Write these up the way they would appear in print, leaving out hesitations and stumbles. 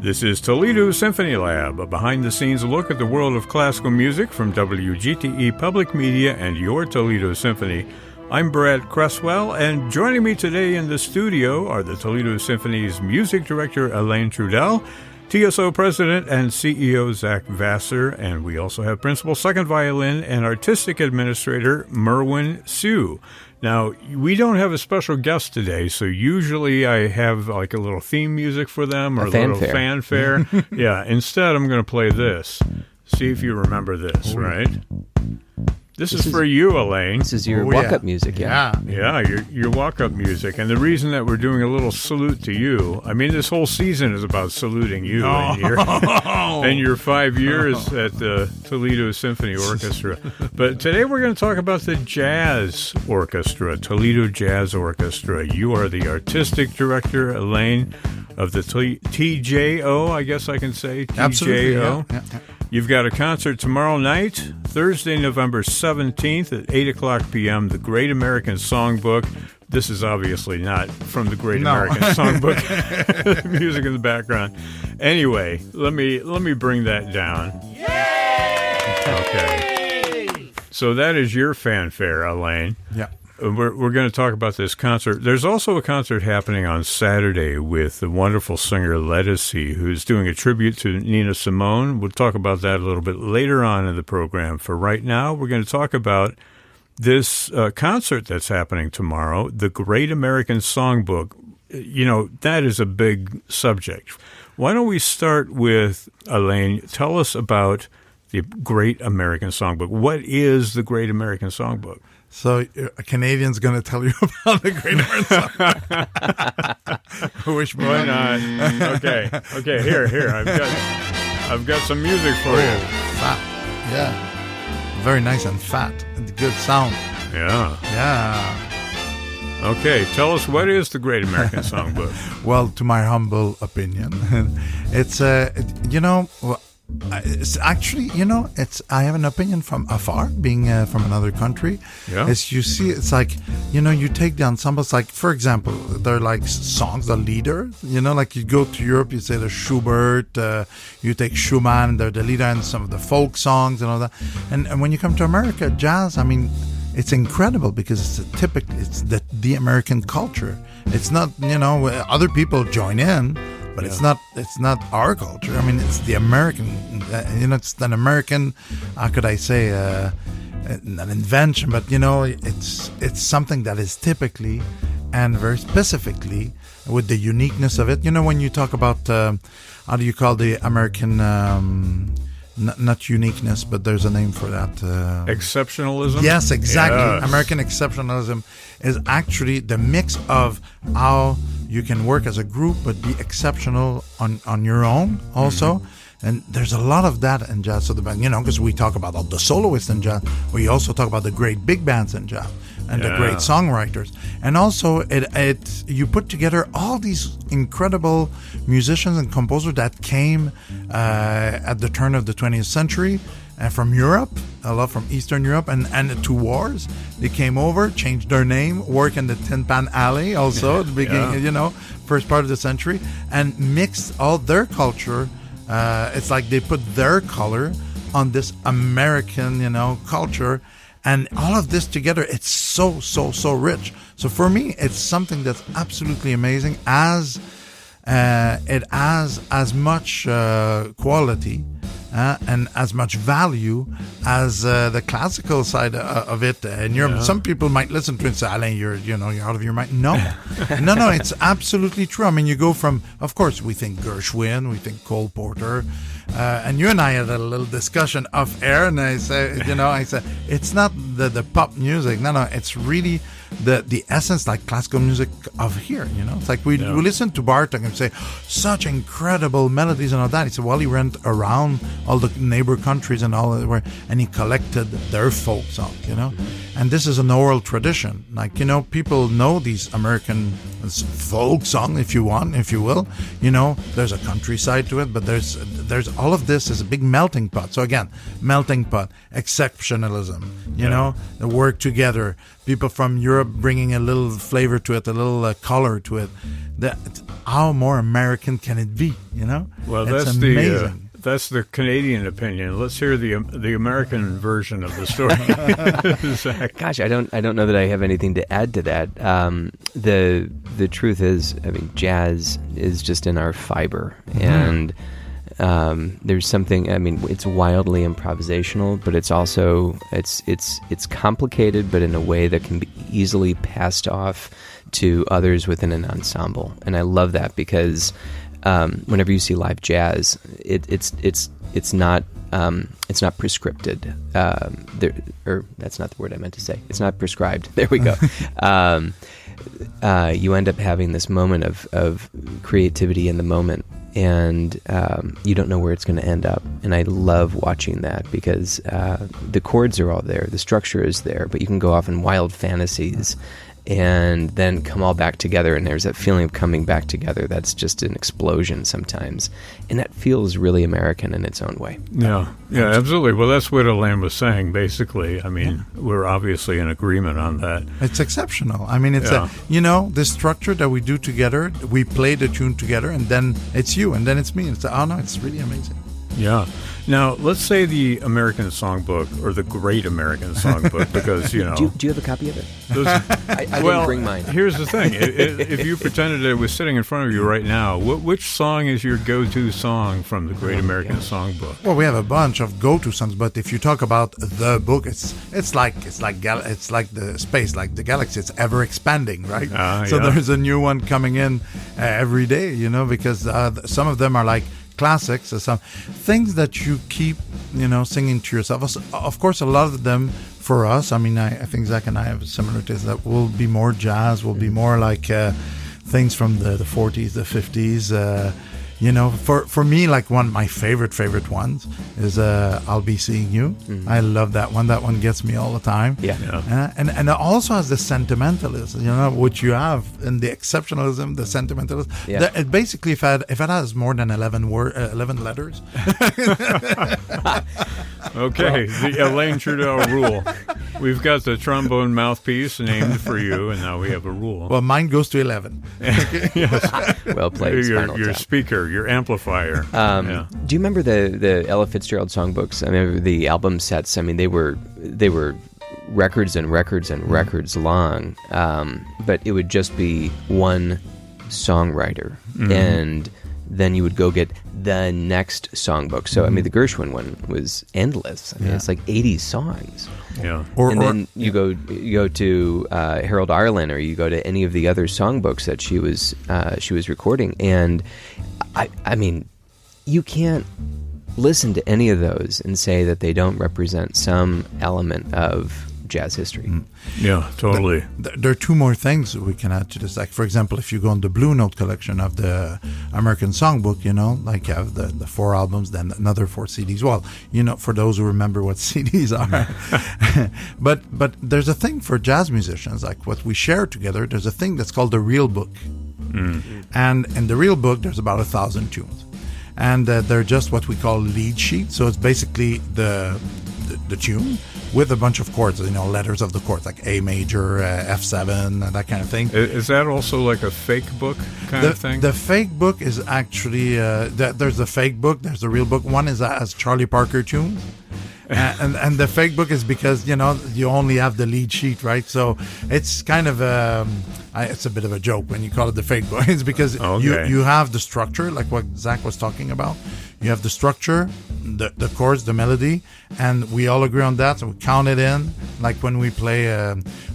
This is Toledo Symphony Lab, a behind-the-scenes look at the world of classical music from WGTE Public Media and your Toledo Symphony. I'm Brad Cresswell, and joining me today in the studio are the Toledo Symphony's music director, Alain Trudel, TSO President and CEO Zach Vassar, and we also have Principal Second Violin and Artistic Administrator Merwin Sue. Now, we don't have a special guest today, so usually I have like a little theme music for them or a little fanfare. Yeah, instead I'm going to play this. See if you remember this, right? This is for you, Alain. This is your walk-up music, Yeah, your walk-up music. And the reason that we're doing a little salute to you, I mean, this whole season is about saluting you and your 5 years at the Toledo Symphony Orchestra. But today we're going to talk about the Jazz Orchestra, Toledo Jazz Orchestra. You are the artistic director, Alain, of the TJO, I guess I can say, TJO. Absolutely, yeah. You've got a concert tomorrow night, Thursday, November 17th at 8 o'clock p.m., the Great American Songbook. This is obviously not from the Great American Songbook. Music in the background. Anyway, let me bring that down. Yay! Okay. So that is your fanfare, Alain. Yeah. We're going to talk about this concert. There's also a concert happening on Saturday with the wonderful singer Ledisi, who's doing a tribute to Nina Simone. We'll talk about that a little bit later on in the program. For right now, we're going to talk about this concert that's happening tomorrow, the Great American Songbook. You know, that is a big subject. Why don't we start with, Alain, tell us about the Great American Songbook. What is the Great American Songbook? So a Canadian's going to tell you about the Great American Songbook. Wish me Why not? Okay. Here. I've got some music for you. Fat. Yeah. Very nice and fat and good sound. Yeah. Yeah. Okay, tell us, what is the Great American Songbook? Well, to my humble opinion, it's it's actually, I have an opinion from afar, being from another country. Yeah. As you see, it's like, you take the ensembles, like, for example, they're like songs, the leader, like you go to Europe, you say the Schubert, you take Schumann, they're the leader, and some of the folk songs and all that. And when you come to America, jazz, I mean, it's incredible because it's the American culture. It's not, other people join in, but it's not our culture. I mean, it's the American, it's an American, how could I say, an invention, but, it's something that is typically and very specifically with the uniqueness of it. When you talk about, how do you call the American, not uniqueness, but there's a name for that. Exceptionalism? Yes, exactly. Yes. American exceptionalism is actually the mix of how you can work as a group but be exceptional on your own also. Mm-hmm. And there's a lot of that in jazz. So because we talk about all the soloists in jazz, we also talk about the great big bands in jazz and the great songwriters. And also you put together all these incredible musicians and composers that came at the turn of the 20th century from Europe, a lot from Eastern Europe, and two wars. They came over, changed their name, worked in the Tin Pan Alley also at the beginning, first part of the century, and mixed all their culture. It's like they put their color on this American, culture. And all of this together, it's so rich. So for me, it's something that's absolutely amazing, as it has as much quality and as much value as the classical side of it. And some people might listen to it and say, Alain, you're out of your mind. No, it's absolutely true. I mean, you go from, of course, we think Gershwin, we think Cole Porter, and you and I had a little discussion off air, and I said, it's not the pop music. No, it's really the essence, like classical music of here. It's like we listen to Bartok and say such incredible melodies and all that. He said, well, he went around all the neighbor countries and all that, and he collected their folk songs. And this is an oral tradition. Like people know these American folk song, if you will. There's a countryside to it, but there's all of this is a big melting pot. So again, melting pot, exceptionalism. The work together, people from Europe bringing a little flavor to it, a little color to it. How more American can it be? Well, it's that's amazing. That's the Canadian opinion. Let's hear the American version of the story. Zach. Gosh, I don't know that I have anything to add to that. The truth is, I mean, jazz is just in our fiber, and there's something. I mean, it's wildly improvisational, but it's also it's complicated, but in a way that can be easily passed off to others within an ensemble, and I love that because. Whenever you see live jazz, it's not prescripted. That's not the word I meant to say. It's not prescribed. There we go. You end up having this moment of creativity in the moment, and you don't know where it's going to end up. And I love watching that because the chords are all there, the structure is there, but you can go off in wild fantasies. And then come all back together, and there's that feeling of coming back together that's just an explosion sometimes. And that feels really American in its own way. Yeah, absolutely. Well, that's what Alain was saying, basically. I mean, we're obviously in agreement on that. It's exceptional. I mean, it's this structure that we do together, we play the tune together, and then it's you, and then it's me. It's it's really amazing. Yeah. Now, let's say the American Songbook or the Great American Songbook, because, Do you have a copy of it? I didn't bring mine. Here's the thing. If you pretended it was sitting in front of you right now, which song is your go-to song from the Great American Songbook? Well, we have a bunch of go-to songs, but if you talk about the book, it's like the space, like the galaxy. It's ever expanding, right? So there's a new one coming in every day, because some of them are like classics, or some things that you keep, singing to yourself. Of course, a lot of them for us. I mean, I think Zach and I have similar tastes. That will be more jazz, will be more like things from the 40s, the 50s. For me, like one of my favorite ones is "I'll Be Seeing You." Mm-hmm. I love that one. That one gets me all the time. Yeah. And it also has the sentimentalism, which you have in the exceptionalism, the sentimentalism. Yeah. It basically, if it has more than 11 letters. Okay, the Alain Trudel rule. We've got the trombone mouthpiece named for you, and now we have a rule. Well, mine goes to 11. Yes. Well played. Your speaker, your amplifier. Do you remember the Ella Fitzgerald songbooks? I remember the album sets. I mean, they were records and records and records long, but it would just be one songwriter, and then you would go get the next songbook. So I mean, the Gershwin one was endless. I mean, it's like 80 songs. Yeah. Then you go to Harold Arlen, or you go to any of the other songbooks that she was recording, and I mean, you can't listen to any of those and say that they don't represent some element of jazz history. Yeah, totally. There are two more things we can add to this. Like, for example, if you go on the Blue Note collection of the American Songbook, like you have the 4 albums, then another 4 CDs. Well, for those who remember what CDs are. But there's a thing for jazz musicians, like what we share together. There's a thing that's called the Real Book. And in the Real Book, there's about 1,000 tunes. And they're just what we call lead sheets. So it's basically the tune with a bunch of chords, letters of the chords, like A major, F7, that kind of thing. Is that also like a fake book kind of thing? The fake book is actually, there's the fake book, there's the real book. One is as Charlie Parker tunes. And the fake book is because, you only have the lead sheet, right? So it's kind of it's a bit of a joke when you call it the fake book. It's because you have the structure, like what Zach was talking about. You have the structure, the chords, the melody, and we all agree on that. So we count it in. Like when we play,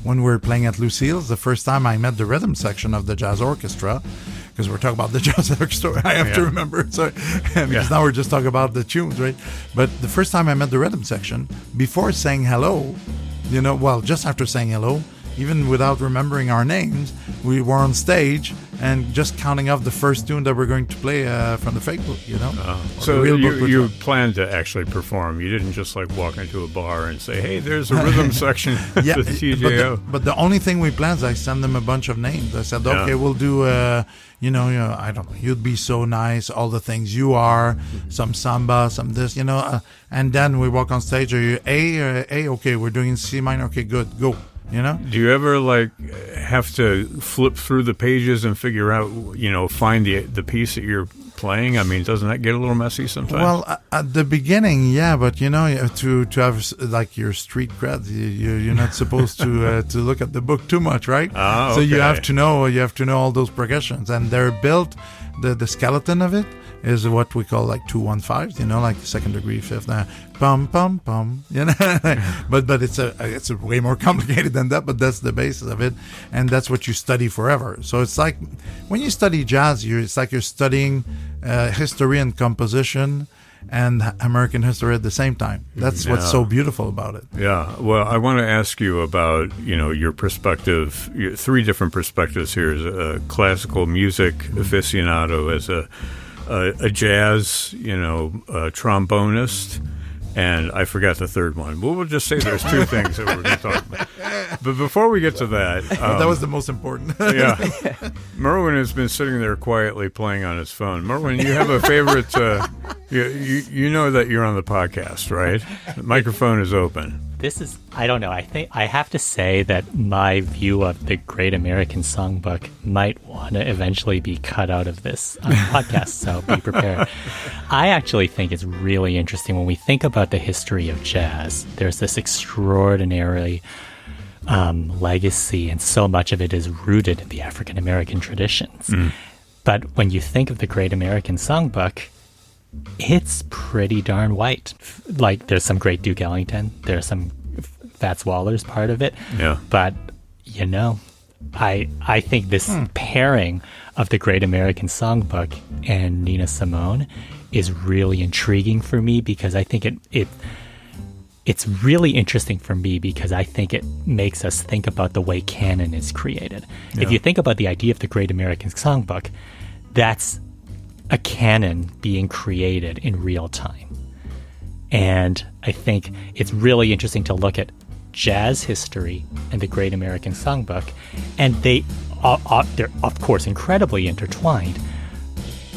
when we were playing at Lucille's, the first time I met the rhythm section of the jazz orchestra, because we're talking about the jazz orchestra, I have to remember. So because now we're just talking about the tunes, right? But the first time I met the rhythm section, before saying hello, just after saying hello, even without remembering our names, we were on stage and just counting off the first tune that we're going to play from the fake book, So you planned to actually perform. You didn't just like walk into a bar and say, "Hey, there's a rhythm section to the TJO." But the only thing we planned is I sent them a bunch of names. I said, "Okay, we'll do, I don't know, You'd Be So Nice, All the Things You Are, some samba, some this, and then we walk on stage. Are you A? Okay, we're doing C minor. Okay, good, go." you know. Do you ever like have to flip through the pages and figure out, find the piece that you're playing? I mean, doesn't that get a little messy sometimes? Well, at the beginning, yeah, but you have to have like your street cred. You're not supposed to look at the book too much, right? Oh, So okay. you have to know all those progressions, and they're built. The skeleton of it is what we call like 2-1-5s, like second degree fifth, pum pum pum, but it's a way more complicated than that. But that's the basis of it, and that's what you study forever. So it's like when you study jazz, it's like you're studying history and composition and American history at the same time. That's what's so beautiful about it. Yeah. Well, I want to ask you about, your perspective, your 3 different perspectives here as a classical music aficionado, as a jazz, trombonist, and I forgot the third one. Well, we'll just say there's 2 things that we're going to talk about. But before we get to that... that was the most important. Yeah. Merwin has been sitting there quietly playing on his phone. Merwin, you have a favorite... you know that you're on the podcast, right? The microphone is open. This is, I don't know, I think I have to say that my view of the Great American Songbook might want to eventually be cut out of this podcast, so be prepared. I actually think it's really interesting when we think about the history of jazz. There's this extraordinary legacy, and so much of it is rooted in the African American traditions. But when you think of the Great American Songbook, it's pretty darn white. Like, there's some great Duke Ellington, there's some Fats Waller's part of it. Yeah. But, I think this pairing of the Great American Songbook and Nina Simone is really intriguing for me, because I think it's really interesting for me because I think it makes us think about the way canon is created. Yeah. If you think about the idea of the Great American Songbook, that's a canon being created in real time. And I think it's really interesting to look at jazz history and the Great American Songbook, and they're of course incredibly intertwined,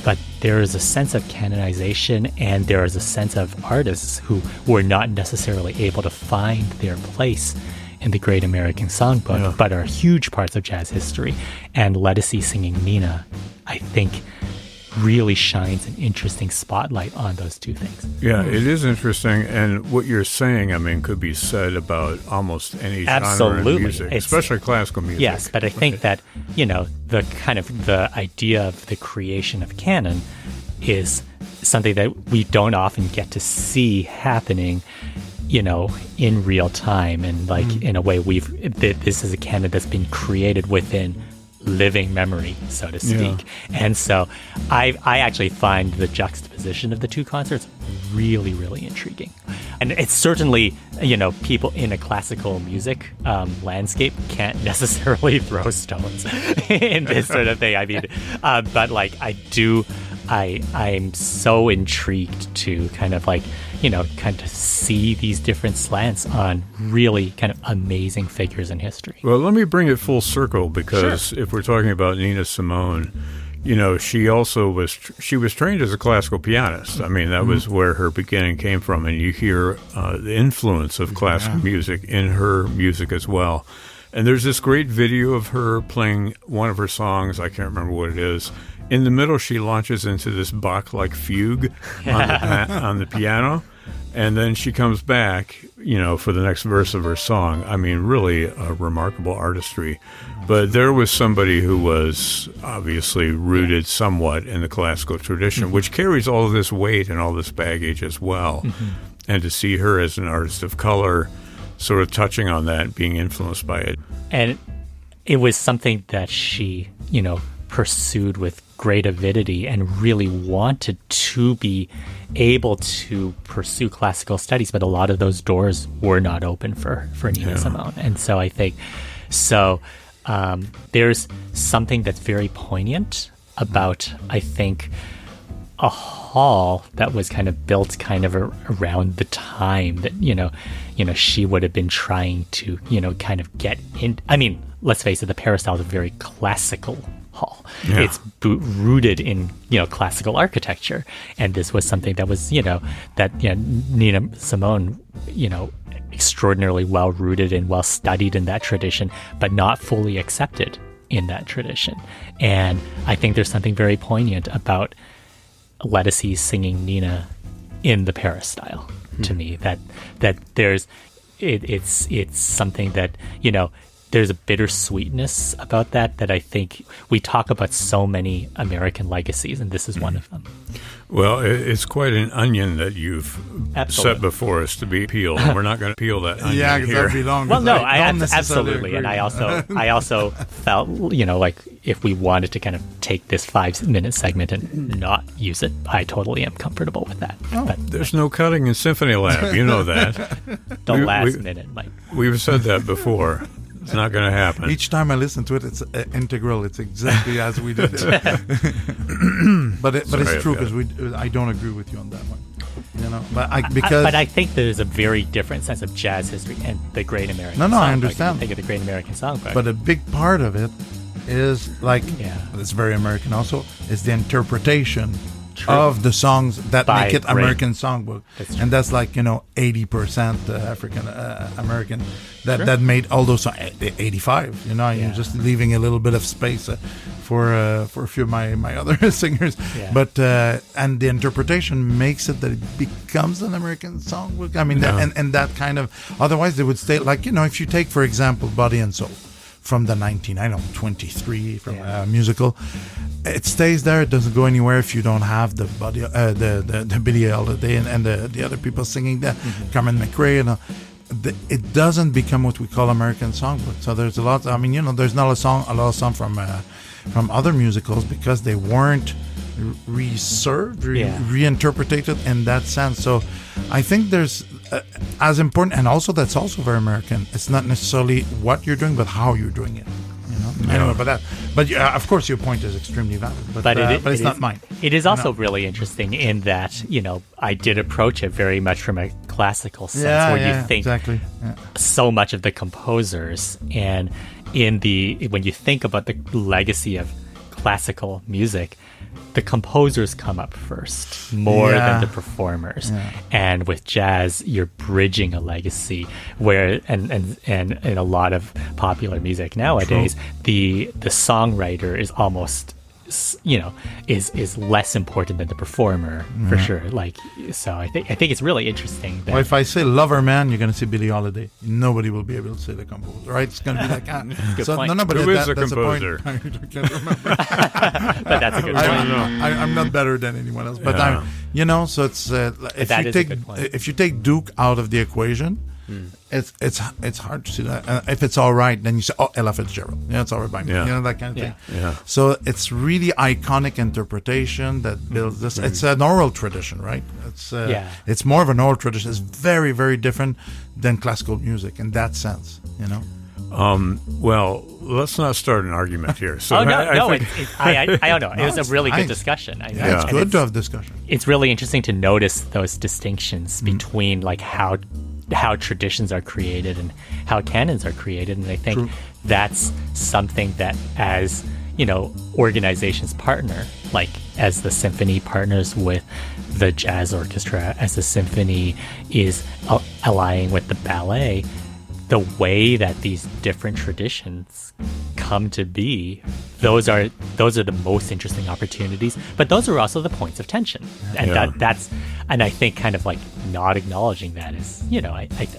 but there is a sense of canonization, and there is a sense of artists who were not necessarily able to find their place in the Great American Songbook, but are huge parts of jazz history. And Ledisi singing Nina, I think, really shines an interesting spotlight on those 2 things. Yeah, it is interesting, and what you're saying, I mean, could be said about almost any genre of music, especially classical music. Yes, but I think that, the kind of the idea of the creation of canon is something that we don't often get to see happening, in real time, and like in a way this is a canon that's been created within living memory, so to speak. Yeah. And so I actually find the juxtaposition of the 2 concerts really, really intriguing. And it's certainly, people in a classical music landscape can't necessarily throw stones in this sort of thing. I mean, but like I'm so intrigued to kind of like, kind of see these different slants on really kind of amazing figures in history. Well, let me bring it full circle, because if we're talking about Nina Simone, she also was trained as a classical pianist. I mean, that was where her beginning came from, and you hear the influence of classical music in her music as well. And there's this great video of her playing one of her songs. I can't remember what it is. In the middle, she launches into this Bach-like fugue on the piano. And then she comes back, for the next verse of her song. I mean, really a remarkable artistry. But there was somebody who was obviously rooted somewhat in the classical tradition, which carries all of this weight and all this baggage as well. And to see her as an artist of color sort of touching on that, being influenced by it. And it was something that she, pursued with great avidity, and really wanted to be able to pursue classical studies, but a lot of those doors were not open for Nina Simone. And so I think there's something that's very poignant about, I think, a hall that was kind of built kind of around the time that she would have been trying to kind of get in. I mean, let's face it, the Peristyle is a very classical hall. Yeah. It's rooted in classical architecture, and this was something that was Nina Simone extraordinarily well rooted and well studied in that tradition, but not fully accepted in that tradition. And I think there's something very poignant about Ledisi singing Nina in the Peristyle to me. That there's it's something that, you know, there's a bittersweetness about that I think we talk about so many American legacies, and this is one of them. Well, it's quite an onion that you've Absolutely. set before us to be peeled, and we're not going to peel that onion Yeah, because here. that'd be long. Well, no, I don't necessarily absolutely, and agree. I also felt, you know, like if we wanted to kind of take this 5-minute segment and not use it, I totally am comfortable with that. But There's no cutting in Symphony Lab. You know that. the we- last we- minute, Mike. We've said that before. It's not going to happen. Each time I listen to it, it's integral. It's exactly as we did it. but it's Sorry true about because I don't agree with you on that one. You know, because But I think there's a very different sense of jazz history and the Great American No, I Songbook. understand. If you think of the Great American Songbook. but a big part of it is like Yeah. it's very American also is the interpretation of the songs that By make it great- American Songbook, That's true. and that's like 80% African American that made all those songs. 85, you know, Yeah. you're just leaving a little bit of space for a few of my other singers, Yeah. but and the interpretation makes it that it becomes an American Songbook. I mean, and that kind of otherwise they would stay like, you know, if you take for example Body and Soul from the 23 from a musical, it stays there. It doesn't go anywhere if you don't have the body, the Billie Holiday and the other people singing that, Carmen McRae, and it doesn't become what we call American Songbook. So there's a lot. I mean, you know, there's not a lot of song from other musicals because they weren't reserved, reinterpreted in that sense. So I think there's as important, and also that's also very American. It's not necessarily what you're doing, but how you're doing it. You know, anyway, but of course your point is extremely valid. But it's not mine. It is also really interesting in that, you know, I did approach it very much from a classical sense, where you think exactly. Yeah. so much of the composers, and when you think about the legacy of classical music, the composers come up first more than the performers. And with jazz, you're bridging a legacy where and in a lot of popular music nowadays, the songwriter is almost, you know, is less important than the performer for sure. Like, so I think it's really interesting that Well, if I say Lover Man, you're going to see Billie Holiday. Nobody will be able to say the composer, right? It's going to be like, Good so point. no, but Who is the that's composer? The point. I can't remember. but that's a good point. I'm not better than anyone else, but Yeah. I'm, you know, so it's if that you is a take good point. if you take Duke out of the equation, it's hard to see that. If it's all right, then you say, oh, Ella Fitzgerald, yeah, it's all right by me, Yeah. you know, that kind of thing. Yeah. So it's really iconic interpretation that builds this. It's an oral tradition, right? It's more of an oral tradition. It's very, very different than classical music in that sense, you know. Well, let's not start an argument here. So Oh no, I think- I don't know. It was it's a really fine. good discussion. I know. Yeah, it's And good to have discussion. it's really interesting to notice those distinctions between like how traditions are created and how canons are created, and I think that's something that, as you know, organizations partner, like as the symphony partners with the jazz orchestra, as the symphony is allying with the ballet, the way that these different traditions come to be, those are the most interesting opportunities, but those are also the points of tension, and that's I think kind of like not acknowledging that is, you know, I think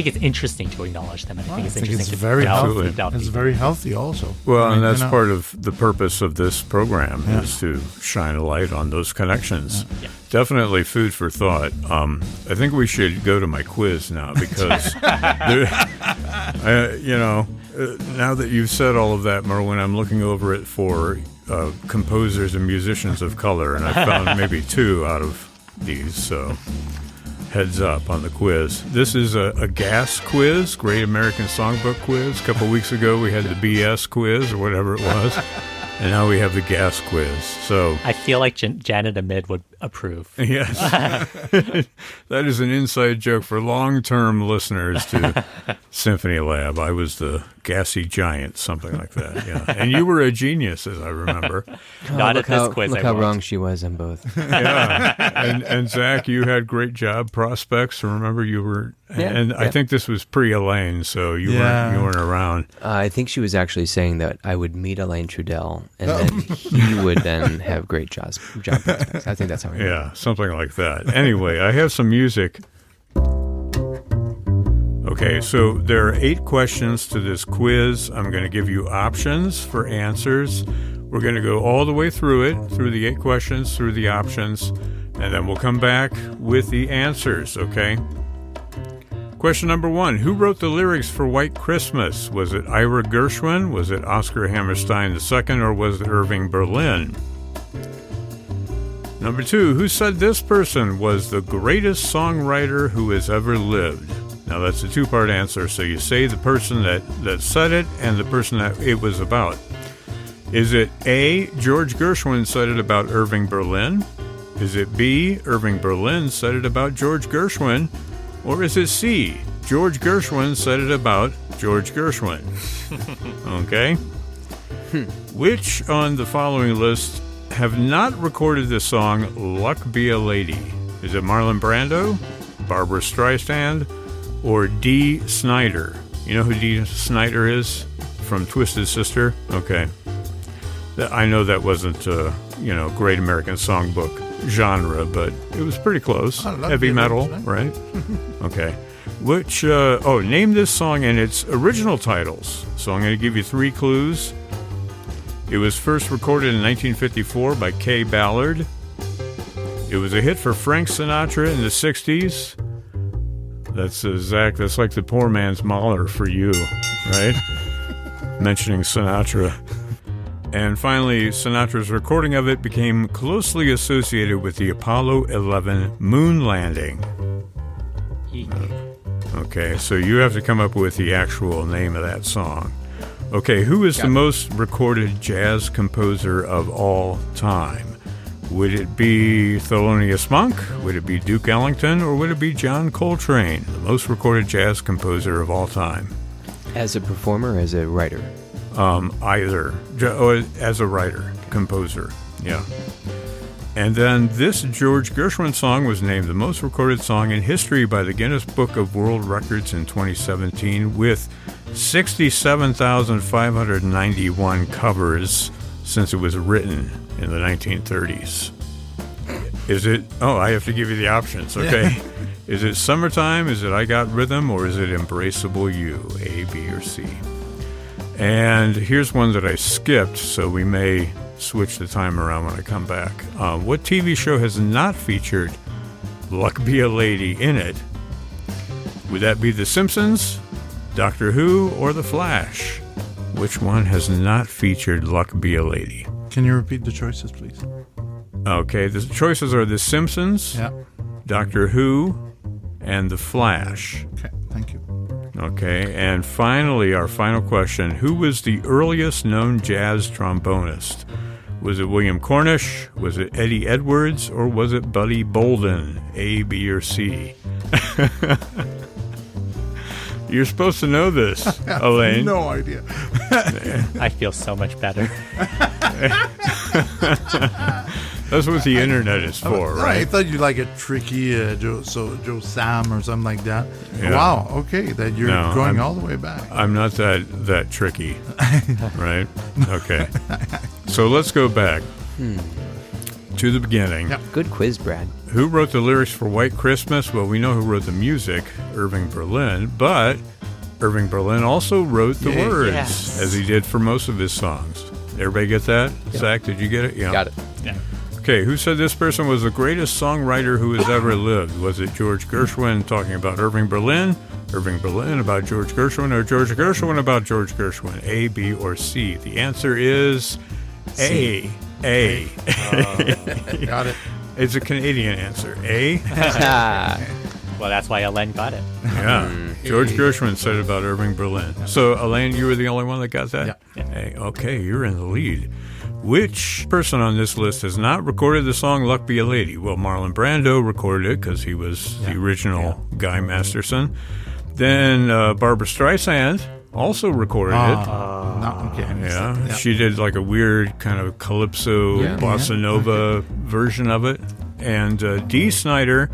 it's interesting to acknowledge them, and I think it's interesting it's to very healthy. delve It's deeper. very healthy also. Well, I mean, and that's you know, part of the purpose of this program is to shine a light on those connections. Yeah. Definitely food for thought. I think we should go to my quiz now because, now that you've said all of that, Merwin, I'm looking over it for composers and musicians of color, and I found maybe 2 out of these, so heads up on the quiz. This is a gas quiz, Great American Songbook quiz. A couple weeks ago we had the BS quiz or whatever it was, and now we have the gas quiz. So I feel like Janet Amid would approve. yes, that is an inside joke for long-term listeners to Symphony Lab. I was the gassy giant, something like that. Yeah, and you were a genius, as I remember. Not at this quiz. Look how wrong she was on both. Yeah, and Zach, you had great job prospects. Remember, you were, and I think this was pre-Alain, so you weren't around. I think she was actually saying that I would meet Alain Trudel, and then he would then have great job prospects. I think that's how. Yeah, something like that. Anyway, I have some music. Okay, so there are 8 questions to this quiz. I'm going to give you options for answers. We're going to go all the way through it, through the 8 questions, through the options, and then we'll come back with the answers, okay? Question number 1. Who wrote the lyrics for White Christmas? Was it Ira Gershwin? Was it Oscar Hammerstein II? Or was it Irving Berlin? Number 2. Who said this person was the greatest songwriter who has ever lived? Now, that's a 2-part answer, so you say the person that said it and the person that it was about. Is it A, George Gershwin said it about Irving Berlin? Is it B, Irving Berlin said it about George Gershwin? Or is it C, George Gershwin said it about George Gershwin? Okay? Which on the following list have not recorded the song Luck Be a Lady? Is it Marlon Brando, Barbra Streisand, or Dee Snider? You know who Dee Snider is? From Twisted Sister? Okay. I know that wasn't, Great American Songbook genre, but it was pretty close. Heavy metal, right? Okay. Which, name this song and its original titles. So I'm going to give you 3 clues. It was first recorded in 1954 by Kay Ballard. It was a hit for Frank Sinatra in the 60s. That's, Zach, that's like the poor man's Mahler for you, right? Mentioning Sinatra. And finally, Sinatra's recording of it became closely associated with the Apollo 11 moon landing. Okay, so you have to come up with the actual name of that song. Okay, who is the most recorded jazz composer of all time? Would it be Thelonious Monk? Would it be Duke Ellington? Or would it be John Coltrane, the most recorded jazz composer of all time? As a performer or as a writer? Either. As a writer, composer, yeah. And then this George Gershwin song was named the most recorded song in history by the Guinness Book of World Records in 2017 with 67,591 covers since it was written in the 1930s. Is it... Oh, I have to give you the options, okay? Is it Summertime? Is it I Got Rhythm? Or is it Embraceable You? A, B, or C? And here's one that I skipped, so we may switch the time around when I come back. What TV show has not featured Luck Be a Lady in it? Would that be The Simpsons, Doctor Who, or The Flash? Which one has not featured Luck Be a Lady? Can you repeat the choices, please? Okay, the choices are The Simpsons, Doctor Who, and The Flash. Okay, thank you. Okay, and finally, our final question. Who was the earliest known jazz trombonist? Was it William Cornish? Was it Eddie Edwards? Or was it Buddy Bolden? A, B, or C? You're supposed to know this, Alain. No idea. I feel so much better. That's what the internet is for, right? I thought you like a tricky Joe Sam or something like that. Yeah. Wow, okay, that you're going all the way back. I'm not that tricky, right? Okay. So let's go back to the beginning. Yep. Good quiz, Brad. Who wrote the lyrics for White Christmas? Well, we know who wrote the music, Irving Berlin, but Irving Berlin also wrote the words, as he did for most of his songs. Everybody get that? Yep. Zach, did you get it? Yeah. Got it. Yeah. Okay, who said this person was the greatest songwriter who has ever lived? Was it George Gershwin talking about Irving Berlin about George Gershwin, or George Gershwin about George Gershwin? A, B, or C? The answer is A. A. Got it. It's a Canadian answer. A. Well, that's why Alain got it. Yeah. George Gershwin said it about Irving Berlin. So, Alain, you were the only one that got that? Yeah. Hey, okay, you're in the lead. Which person on this list has not recorded the song Luck Be a Lady? Well, Marlon Brando recorded it because he was the original Guy Masterson. Then Barbra Streisand also recorded it. No, okay. Yeah, she did like a weird kind of calypso, bossa nova version of it. And Dee Snider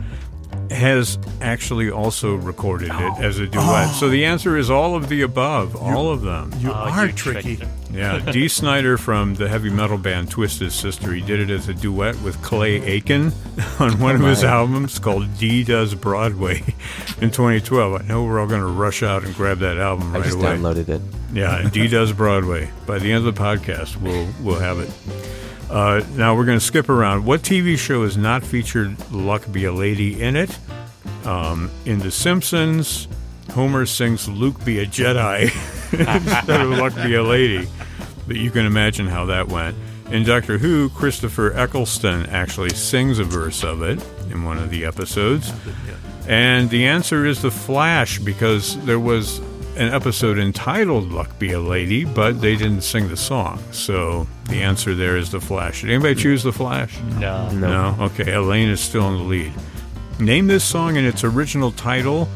has actually also recorded it as a duet. So the answer is all of the above, all of them. You are tricky. Yeah, Dee Snider from the heavy metal band Twisted Sister, he did it as a duet with Clay Aiken on one of his albums called Dee Does Broadway in 2012. I know we're all going to rush out and grab that album right away. I just downloaded it. Yeah, Dee Does Broadway. By the end of the podcast, we'll have it. Now we're going to skip around. What TV show has not featured Luck Be a Lady in it? In The Simpsons, Homer sings Luke Be a Jedi instead of Luck Be a Lady. But you can imagine how that went. In Doctor Who, Christopher Eccleston actually sings a verse of it in one of the episodes. And the answer is The Flash, because there was an episode entitled Luck Be a Lady, but they didn't sing the song. So the answer there is The Flash. Did anybody choose The Flash? No. Okay, Alain is still in the lead. Name this song in its original title,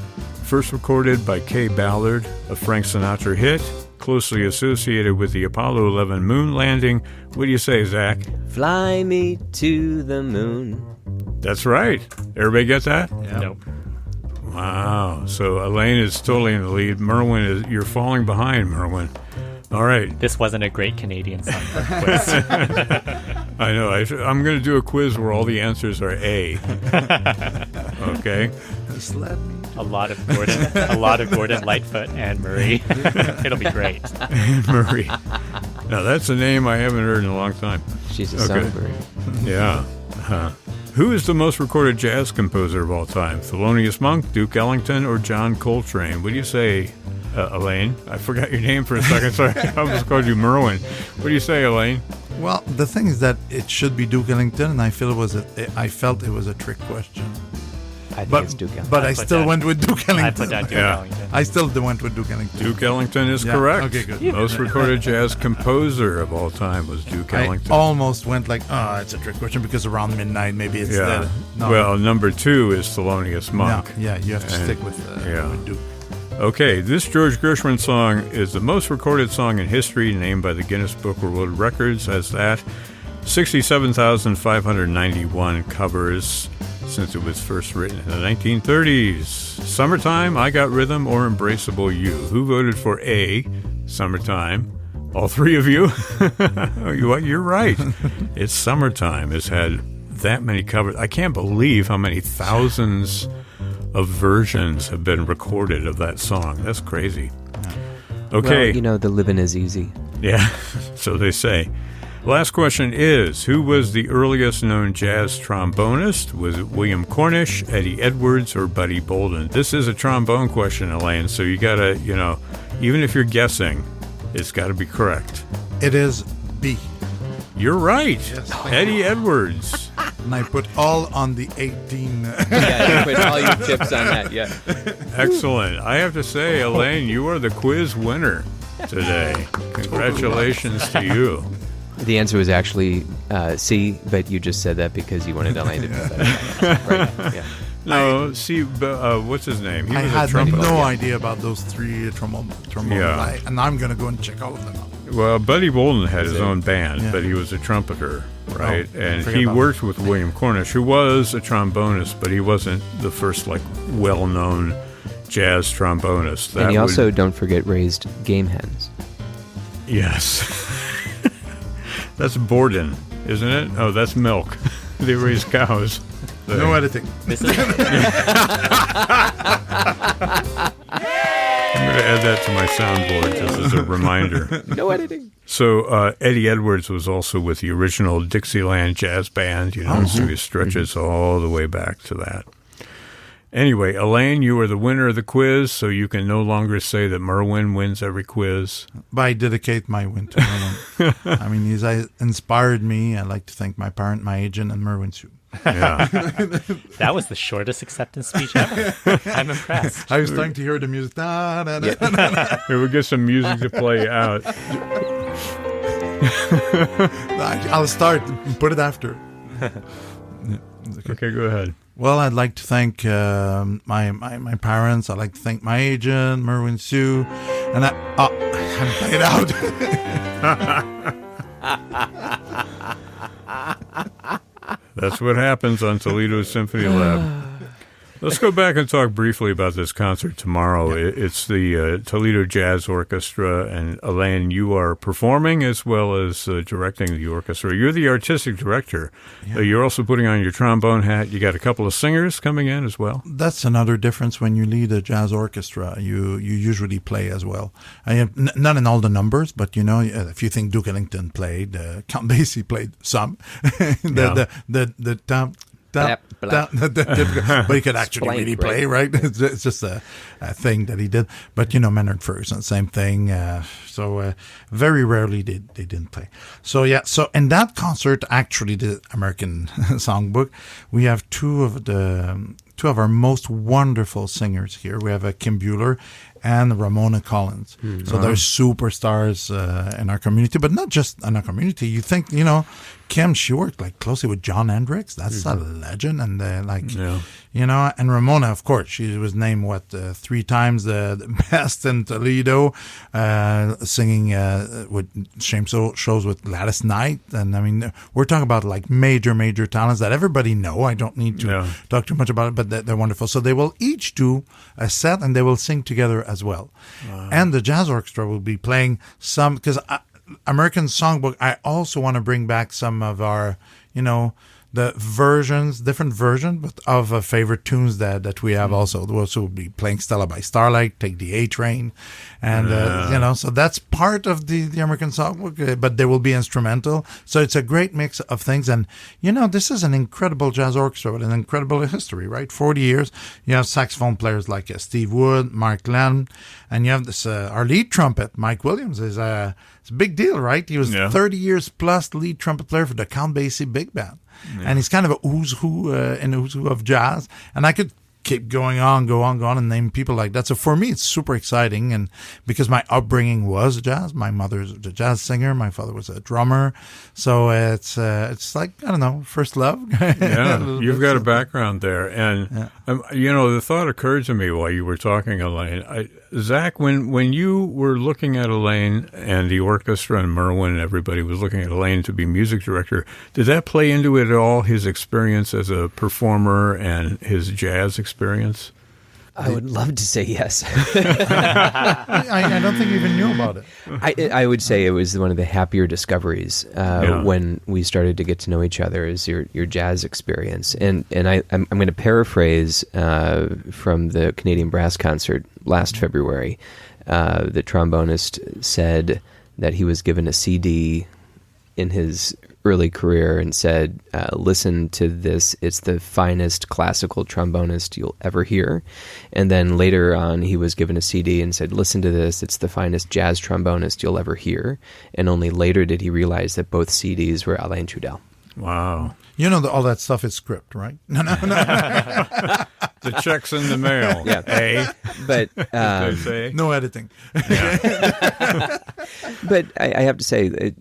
first recorded by Kay Ballard, a Frank Sinatra hit, closely associated with the Apollo 11 moon landing. What do you say, Zach? Fly me to the moon. That's right. Everybody get that? Yeah. Nope. Wow. So Alain is totally in the lead. Merwin, you're falling behind, Merwin. All right. This wasn't a great Canadian songbook quiz. I know. I'm going to do a quiz where all the answers are A. Okay. Just let me. a lot of Gordon Lightfoot and Marie. It'll be great. Marie. Now that's a name I haven't heard in a long time. She's a songbird. Yeah. Who is the most recorded jazz composer of all time? Thelonious Monk, Duke Ellington, or John Coltrane? What do you say, Alain? I forgot your name for a second. Sorry, I almost called you Merwin. What do you say, Alain? Well, the thing is that it should be Duke Ellington, and I felt it was a trick question. I think it's Duke Ellington. But I still went with Duke Ellington. I put down Duke Ellington. I still went with Duke Ellington. Duke Ellington is correct. Okay, good. Most recorded jazz composer of all time was Duke Ellington. I almost went like, it's a trick question because around midnight maybe it's yeah. No. Well, number 2 is Thelonious Monk. No, yeah, you have to stick with Duke. Okay, this George Gershwin song is the most recorded song in history, named by the Guinness Book of World Records as that. 67,591 covers since it was first written in the 1930s. Summertime, I Got Rhythm, or Embraceable You. Who voted for A, Summertime? All three of you? You're right. It's Summertime. It's had that many covers. I can't believe how many thousands of versions have been recorded of that song. That's crazy. Okay. Well, the living is easy. Yeah, so they say. Last question is, who was the earliest known jazz trombonist? Was it William Cornish, Eddie Edwards, or Buddy Bolden? This is a trombone question, Alain, so you gotta, even if you're guessing, it's gotta be correct. It is B. You're right. Yes, Eddie Edwards. And I put all on the 18. Yeah, you put all your chips on that, yeah. Excellent. I have to say, Alain, you are the quiz winner today. Congratulations to you. The answer was actually C, but you just said that because you wanted Alain to do that. Right? Yeah. No, C, what's his name? I had no idea about those three trombone Yeah. and I'm going to go and check all of them out. Well, Buddy Bolden had his own band, but he was a trumpeter, right? And he worked with William Cornish, who was a trombonist, but he wasn't the first, well-known jazz trombonist. And he also, don't forget, raised game hens. Yes. That's Borden, isn't it? Oh, that's milk. They raise cows. No editing. This is I'm going to add that to my soundboard just as a reminder. No editing. So Eddie Edwards was also with the original Dixieland Jazz Band, so he stretches all the way back to that. Anyway, Alain, you are the winner of the quiz, so you can no longer say that Merwin wins every quiz. But I dedicate my win to Merwin. I mean, he's inspired me. I like to thank my parent, my agent, and Merwin too. Yeah. That was the shortest acceptance speech ever. I'm impressed. I was starting to hear the music. Here, we'll get some music to play out. I'll start. Put it after. Okay, go ahead. Well, I'd like to thank my parents. I'd like to thank my agent, Merwin Sue, and I played it out. That's what happens on Toledo Symphony Lab. Let's go back and talk briefly about this concert tomorrow. Yeah. It's the Toledo Jazz Orchestra, and Alain, you are performing as well as directing the orchestra. You're the artistic director. Yeah. You're also putting on your trombone hat. You got a couple of singers coming in as well. That's another difference when you lead a jazz orchestra. You usually play as well. Not in all the numbers, but if you think Duke Ellington played, Count Basie played some. the but he could actually really play, right? It's just a thing that he did. But Maynard Ferguson, same thing. So very rarely they didn't play. So in that concert, actually, the American Songbook, we have two of our most wonderful singers here. We have Kim Buehler and Ramona Collins. So they're superstars in our community, but not just in our community. You think, Kim, she worked closely with Jon Hendricks. That's a legend. And and Ramona, of course, she was named 3 times the best in Toledo, singing with shows with Gladys Knight. And I mean, we're talking about major talents that everybody know. I don't need to talk too much about it, but they're wonderful. So they will each do a set and they will sing together as well. Wow. And the jazz orchestra will be playing some, because American Songbook, I also want to bring back some of our, the different versions, but of favorite tunes that we have also. We'll also be playing Stella by Starlight, Take the A Train, and, so that's part of the American Songbook, but they will be instrumental. So it's a great mix of things. And, this is an incredible jazz orchestra with an incredible history, right? 40 years. You have saxophone players like Steve Wood, Mark Len, and you have this, our lead trumpet, Mike Williams, it's a big deal, right? He was 30 years plus lead trumpet player for the Count Basie Big Band. Yeah. And he's kind of a who's who in the who's who of jazz. And I could keep go on, and name people like that. So for me, it's super exciting. And because my upbringing was jazz, my mother's a jazz singer, my father was a drummer. So it's like, I don't know, first love. Yeah, you've got a background there. And, the thought occurred to me while you were talking, Alain. Zach, when you were looking at Alain and the orchestra and Merwin and everybody was looking at Alain to be music director, did that play into it at all, his experience as a performer and his jazz experience? I would love to say yes. I don't think you even knew about it. I would say it was one of the happier discoveries when we started to get to know each other, is your jazz experience. And I'm going to paraphrase from the Canadian Brass Concert last February. The trombonist said that he was given a CD in his early career and said, listen to this, it's the finest classical trombonist you'll ever hear. And then later on, he was given a CD and said, listen to this, it's the finest jazz trombonist you'll ever hear. And only later did he realize that both CDs were Alain Trudel. Wow. All that stuff is script, right? No. The check's in the mail. Yeah. But no editing. Yeah. But I have to say,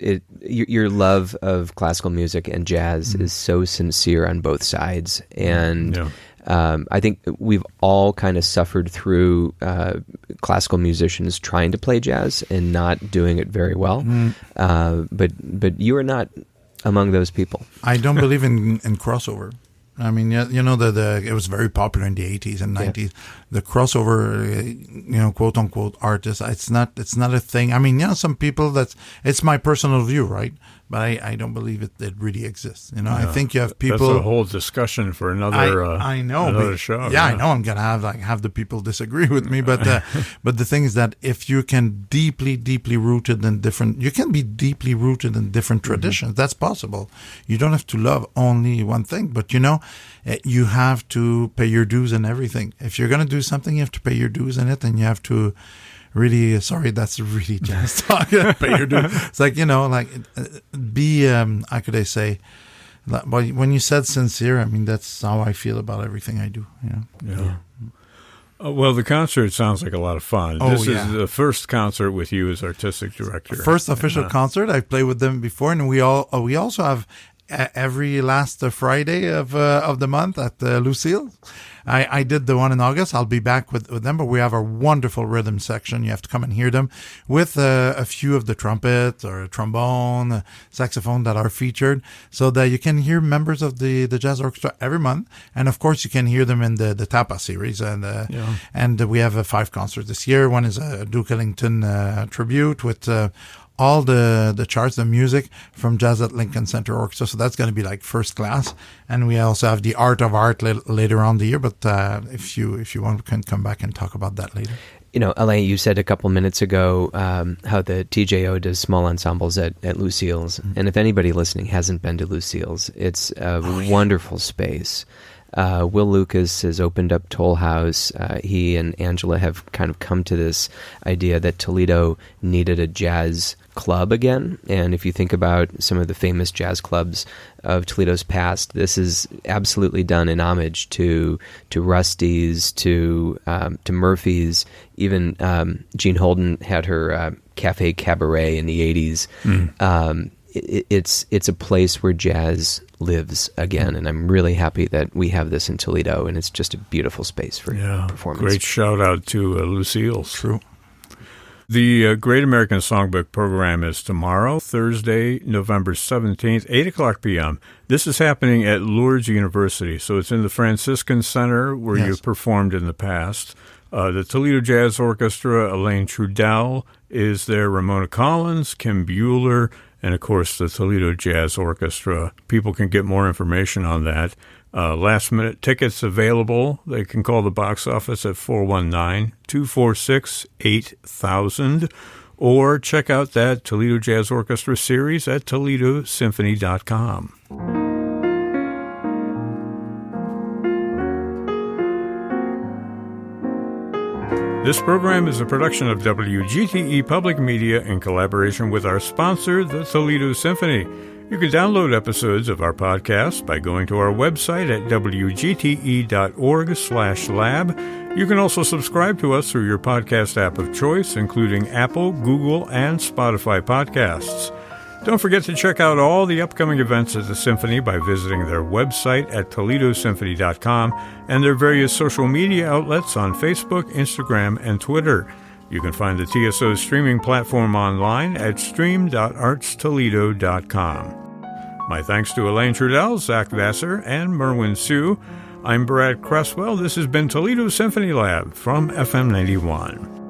your love of classical music and jazz is so sincere on both sides. And I think we've all kind of suffered through classical musicians trying to play jazz and not doing it very well. But you are not among those people. I don't believe in crossover. I mean, it was very popular in the 80s and 90s. Yeah. The crossover, quote unquote artists, it's not a thing. I mean, some people, it's my personal view, right? But I don't believe it really exists. I think you have people. That's a whole discussion for another. I know another show. Yeah, I know. I'm gonna have the people disagree with me, but the thing is that if you can deeply rooted in different, you can be deeply rooted in different traditions. That's possible. You don't have to love only one thing, but you have to pay your dues in everything. If you're gonna do something, you have to pay your dues in it, and you have to. Really, sorry, that's really jazz talk. Pay your dues. It's like, be, how could I say, when you said sincere, I mean, that's how I feel about everything I do. Yeah. Well, the concert sounds like a lot of fun. This is the first concert with you as artistic director. First official concert. I've played with them before, and we also have every last Friday of the month at Lucille. I did the one in August. I'll be back with them, but we have a wonderful rhythm section. You have to come and hear them with a few of the trumpet or trombone, saxophone that are featured, so that you can hear members of the jazz orchestra every month. And of course, you can hear them in the Tapa series. And we have 5 concerts this year. One is a Duke Ellington tribute with all the charts, the music from Jazz at Lincoln Center Orchestra. So that's going to be like first class. And we also have the Art of Art later on the year. But if you want, we can come back and talk about that later. You know, Alain, you said a couple minutes ago how the TJO does small ensembles at Lucille's. Mm-hmm. And if anybody listening hasn't been to Lucille's, it's a wonderful space. Will Lucas has opened up Toll House. He and Angela have kind of come to this idea that Toledo needed a jazz club again. And if you think about some of the famous jazz clubs of Toledo's past, this is absolutely done in homage to Rusty's, to Murphy's. Even Jean Holden had her Cafe Cabaret in the 80s. Mm. It's a place where jazz lives again, and I'm really happy that we have this in Toledo, and it's just a beautiful space for performance. Great shout out to Lucille's. True. The Great American Songbook program is tomorrow, Thursday, November 17th, 8 o'clock p.m. This is happening at Lourdes University, so it's in the Franciscan Center where you've performed in the past. The Toledo Jazz Orchestra, Alain Trudel is there, Ramona Collins, Kim Bueller, and, of course, the Toledo Jazz Orchestra. People can get more information on that. Last-minute tickets available. They can call the box office at 419-246-8000 or check out that Toledo Jazz Orchestra series at toledosymphony.com. This program is a production of WGTE Public Media in collaboration with our sponsor, the Toledo Symphony. You can download episodes of our podcast by going to our website at wgte.org/lab. You can also subscribe to us through your podcast app of choice, including Apple, Google, and Spotify podcasts. Don't forget to check out all the upcoming events at the Symphony by visiting their website at toledosymphony.com and their various social media outlets on Facebook, Instagram, and Twitter. You can find the TSO streaming platform online at stream.artstoledo.com. My thanks to Alain Trudel, Zach Vassar, and Merwin Sue. I'm Brad Cresswell. This has been Toledo Symphony Lab from FM 91.